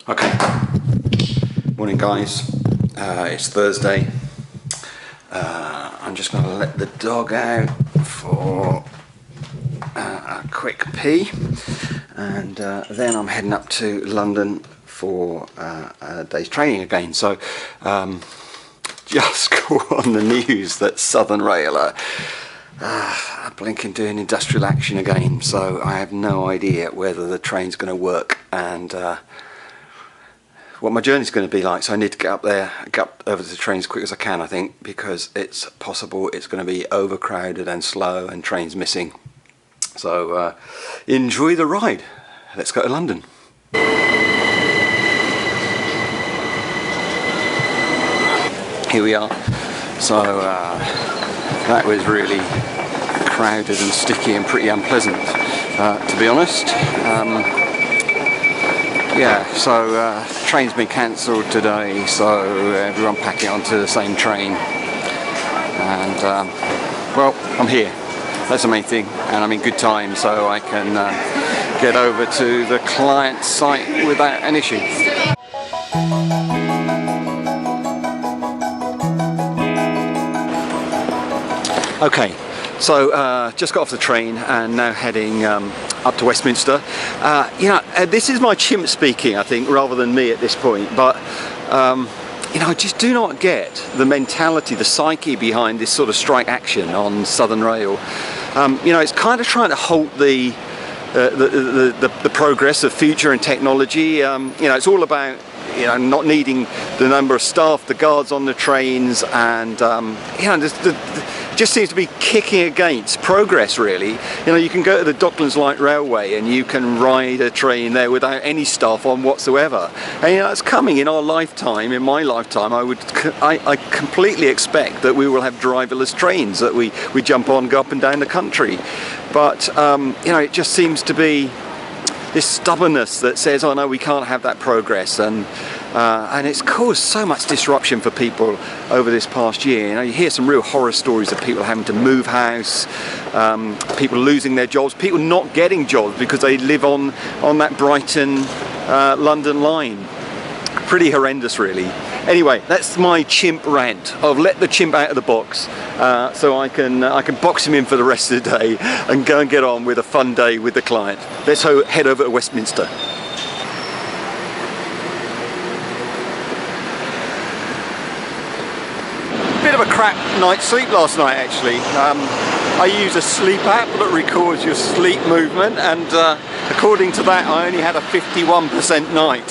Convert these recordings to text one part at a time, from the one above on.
Okay, morning guys, it's Thursday. I'm just going to let the dog out for a quick pee, and then I'm heading up to London for a day's training again. So just caught on the news that Southern Rail are blinking doing industrial action again, so I have no idea whether the train's going to work and what my journey's going to be like. So I need to get up over to the train as quick as I can, I think, because it's possible it's going to be overcrowded and slow and trains missing. So enjoy the ride. Let's go to London. Here we are. So that was really crowded and sticky and pretty unpleasant, to be honest. Yeah, so the train's been cancelled today, so everyone packing onto the same train, and well, I'm here. That's the main thing, and I'm in good time, so I can get over to the client site without an issue. Okay, so just got off the train and now heading up to Westminster. This is my chimp speaking, I think, rather than me at this point, but I just do not get the mentality, the psyche behind this sort of strike action on Southern Rail. It's kind of trying to halt the progress of future and technology. It's all about not needing the number of staff, the guards on the trains, and just seems to be kicking against progress, really. You can go to the Docklands Light Railway and you can ride a train there without any staff on whatsoever. And it's coming in our lifetime, in my lifetime. I completely expect that we will have driverless trains that we jump on, go up and down the country. But it just seems to be this stubbornness that says, oh no, we can't have that progress, and it's caused so much disruption for people over this past year. You hear some real horror stories of people having to move house, people losing their jobs, people not getting jobs because they live on that Brighton London line. Pretty horrendous, really. Anyway, that's my chimp rant. I've let the chimp out of the box, so I can box him in for the rest of the day and go and get on with a fun day with the client. Let's head over to Westminster. Bit of a crap night's sleep last night, actually. I use a sleep app that records your sleep movement, and according to that I only had a 51% night,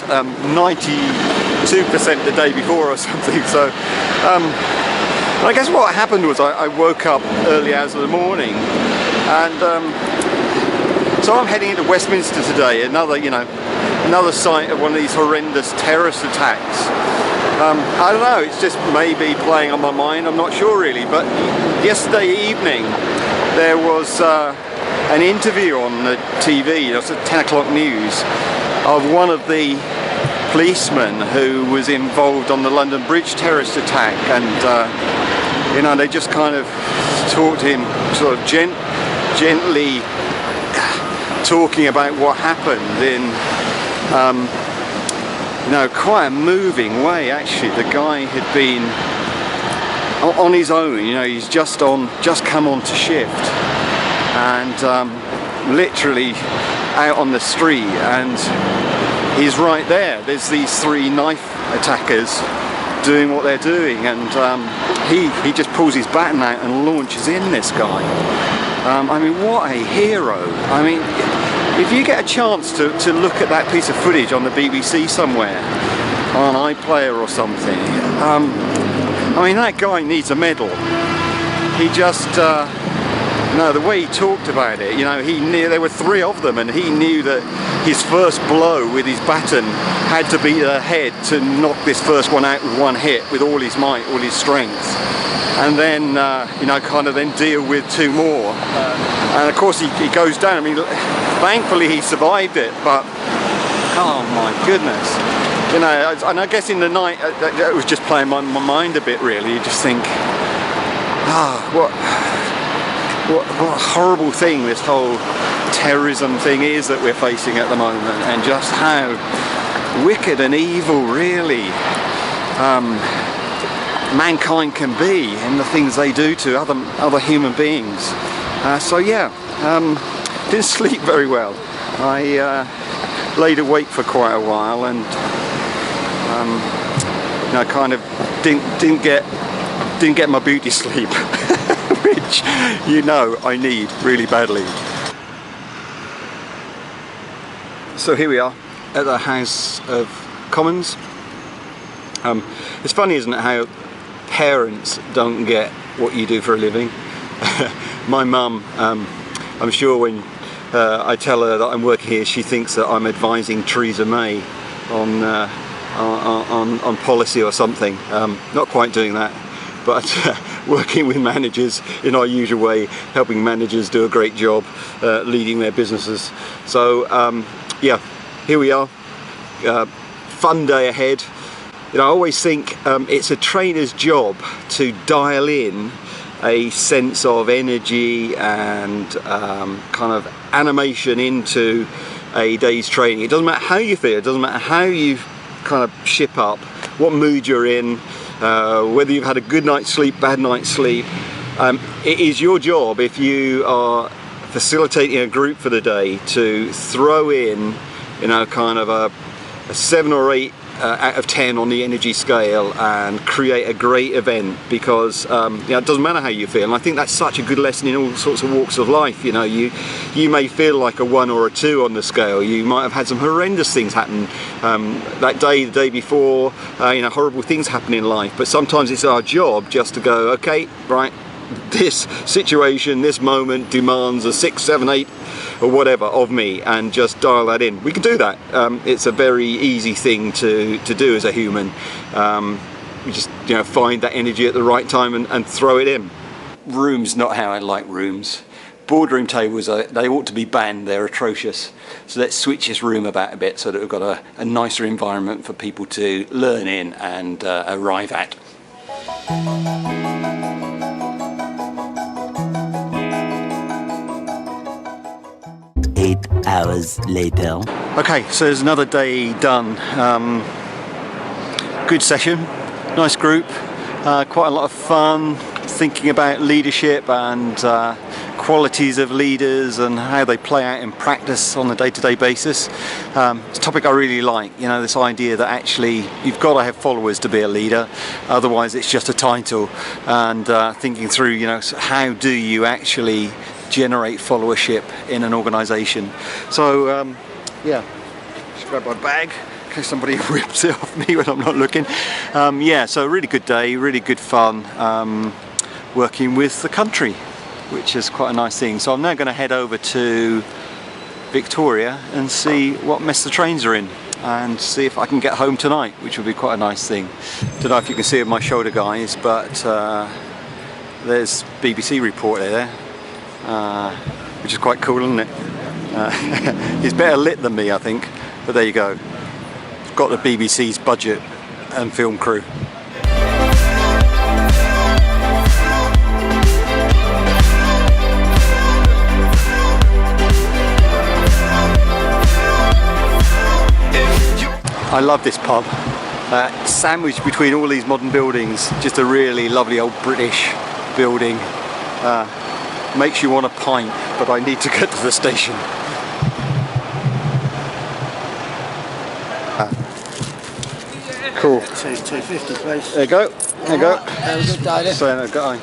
92% the day before or something. So I guess what happened was I woke up early hours of the morning, and so I'm heading into Westminster today, another site of one of these horrendous terrorist attacks. I don't know, it's just maybe playing on my mind, I'm not sure really, but yesterday evening there was an interview on the TV, it's at 10 o'clock news, of one of the policemen who was involved on the London Bridge terrorist attack, and they just kind of talked to him, sort of gently talking about what happened in quite a moving way. Actually, the guy had been on his own. He's just come on to shift, and literally out on the street, and he's right there. There's these three knife attackers doing what they're doing, and he just pulls his baton out and launches in this guy. What a hero. If you get a chance to look at that piece of footage on the BBC somewhere, on iPlayer or something, that guy needs a medal. He just, the way he talked about it, he knew there were three of them, and he knew that his first blow with his baton had to be the head to knock this first one out with one hit, with all his might, all his strength, and then then deal with two more. And of course he goes down. Thankfully he survived it, but oh my goodness, and I guess in the night it was just playing my mind a bit, really. You just think, what a horrible thing this whole terrorism thing is that we're facing at the moment, and just how wicked and evil really mankind can be in the things they do to other human beings. So yeah, didn't sleep very well. I laid awake for quite a while and you know, kind of didn't get my beauty sleep, which you know I need really badly. So here we are at the House of Commons. It's funny, isn't it, how parents don't get what you do for a living. My mum, I'm sure when I tell her that I'm working here, she thinks that I'm advising Theresa May on policy or something. Not quite doing that, but working with managers in our usual way, helping managers do a great job leading their businesses. So yeah, here we are. Fun day ahead. You know, I always think it's a trainer's job to dial in a sense of energy and kind of animation into a day's training. It doesn't matter how you feel, it doesn't matter how you kind of ship up, what mood you're in, whether you've had a good night's sleep, bad night's sleep. It is your job, if you are facilitating a group for the day, to throw in, you know, kind of a 7 or 8 out of 10 on the energy scale and create a great event, because you know, it doesn't matter how you feel. And I think that's such a good lesson in all sorts of walks of life. You know, you may feel like a 1 or a 2 on the scale. You might have had some horrendous things happen that day, the day before, you know, horrible things happen in life. But sometimes it's our job just to go, okay, right, this situation, this moment demands a 6, 7, 8 or whatever of me, and just dial that in. We can do that. It's a very easy thing to do as a human. We just, you know, find that energy at the right time and throw it in. Rooms, not how I like rooms. Boardroom tables, they ought to be banned. They're atrocious. So let's switch this room about a bit so that we've got a nicer environment for people to learn in and arrive at. 8 hours later. Okay, so there's another day done. Good session, nice group, quite a lot of fun, thinking about leadership and qualities of leaders and how they play out in practice on a day-to-day basis. It's a topic I really like, you know, this idea that actually you've got to have followers to be a leader, otherwise it's just a title, and thinking through, you know, how do you actually generate followership in an organisation. So yeah, just grab my bag in case somebody rips it off me when I'm not looking. Yeah, so a really good day, really good fun, working with the country, which is quite a nice thing. So I'm now going to head over to Victoria and see what mess the trains are in, and see if I can get home tonight, which would be quite a nice thing. Don't know if you can see it with my shoulder, guys, but there's BBC reporter there. Which is quite cool, isn't it? He's better lit than me, I think, but there you go. Got the BBC's budget and film crew. I love this pub, sandwiched between all these modern buildings, just a really lovely old British building. Makes you want a pint, but I need to get to the station. Cool. 250, please. There you go. There you go. Have a good day then. Say hi.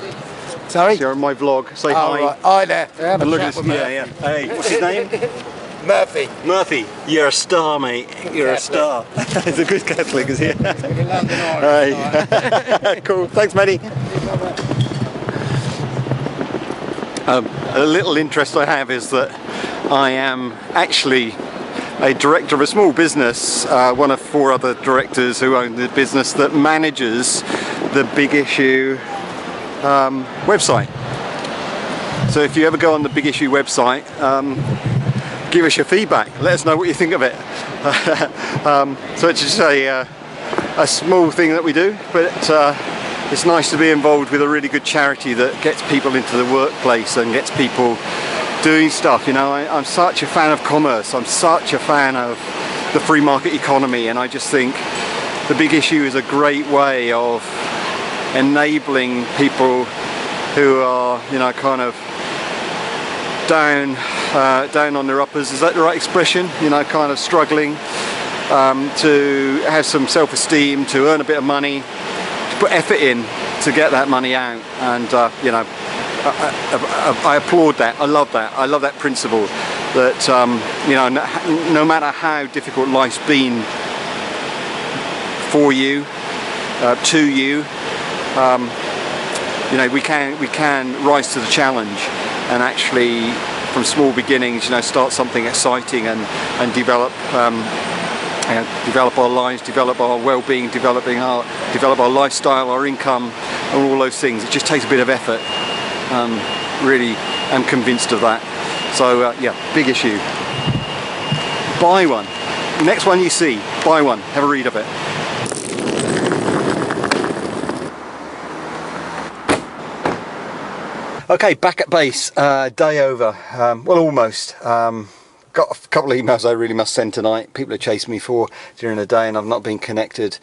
Sorry? You're on my vlog. Say hi. Right. Hi there. And look at this. Yeah. Hey, what's his name? Murphy. Murphy. You're a star, mate. You're a star. He's a good Catholic, is he? Hey. Cool. Thanks, matey. A little interest I have is that I am actually a director of a small business, one of 4 other directors who own the business that manages the Big Issue website. So if you ever go on the Big Issue website, give us your feedback, let us know what you think of it. So it's just a small thing that we do, but it's nice to be involved with a really good charity that gets people into the workplace and gets people doing stuff. You know, I'm such a fan of commerce. I'm such a fan of the free market economy, and I just think the big issue is a great way of enabling people who are, you know, kind of down on their uppers, is that the right expression? You know, kind of struggling to have some self-esteem, to earn a bit of money, to put effort in to get that money out, and you know, I applaud that. I love that principle, that you know, no matter how difficult life's been for you, to you, you know, we can rise to the challenge and actually, from small beginnings, you know, start something exciting and develop develop our lives, develop our well-being, develop our lifestyle, our income, and all those things. It just takes a bit of effort. Really am convinced of that. So yeah, big issue. Buy one. Next one you see, buy one. Have a read of it. Okay, back at base, day over, well, almost. Got a couple of emails I really must send tonight. People are chasing me for during the day, and I've not been connected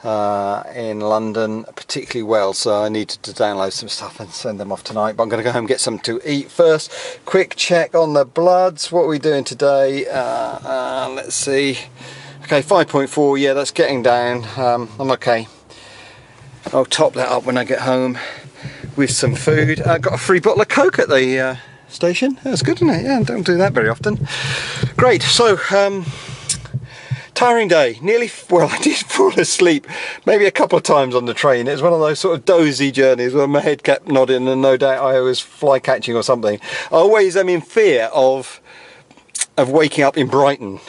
in London particularly well, so I need to download some stuff and send them off tonight. But I'm going to go home and get something to eat first. Quick check on the bloods. What are we doing today? Let's see. Okay, 5.4. Yeah, that's getting down. I'm okay. I'll top that up when I get home with some food. I got a free bottle of Coke at the station. That's good, isn't it? Yeah, don't do that very often. Great. So tiring day. Well, I did fall asleep maybe a couple of times on the train. It was one of those sort of dozy journeys where my head kept nodding, and no doubt I was fly catching or something. I always am in fear of waking up in Brighton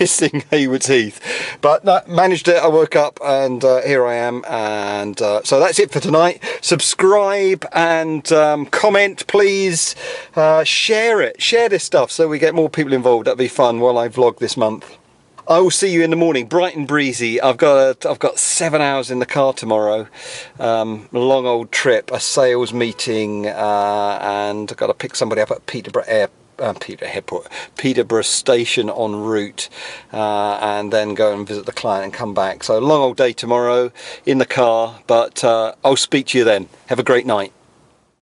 missing Haywards Heath, but no, managed it. I woke up and here I am, and so that's it for tonight. Subscribe and comment, please. Share this stuff so we get more people involved. That'd be fun while I vlog this month. I will see you in the morning, bright and breezy. I've got 7 hours in the car tomorrow. Long old trip, a sales meeting, and I've got to pick somebody up at Peterborough Station en route, and then go and visit the client and come back. So long old day tomorrow in the car, but I'll speak to you then. Have a great night.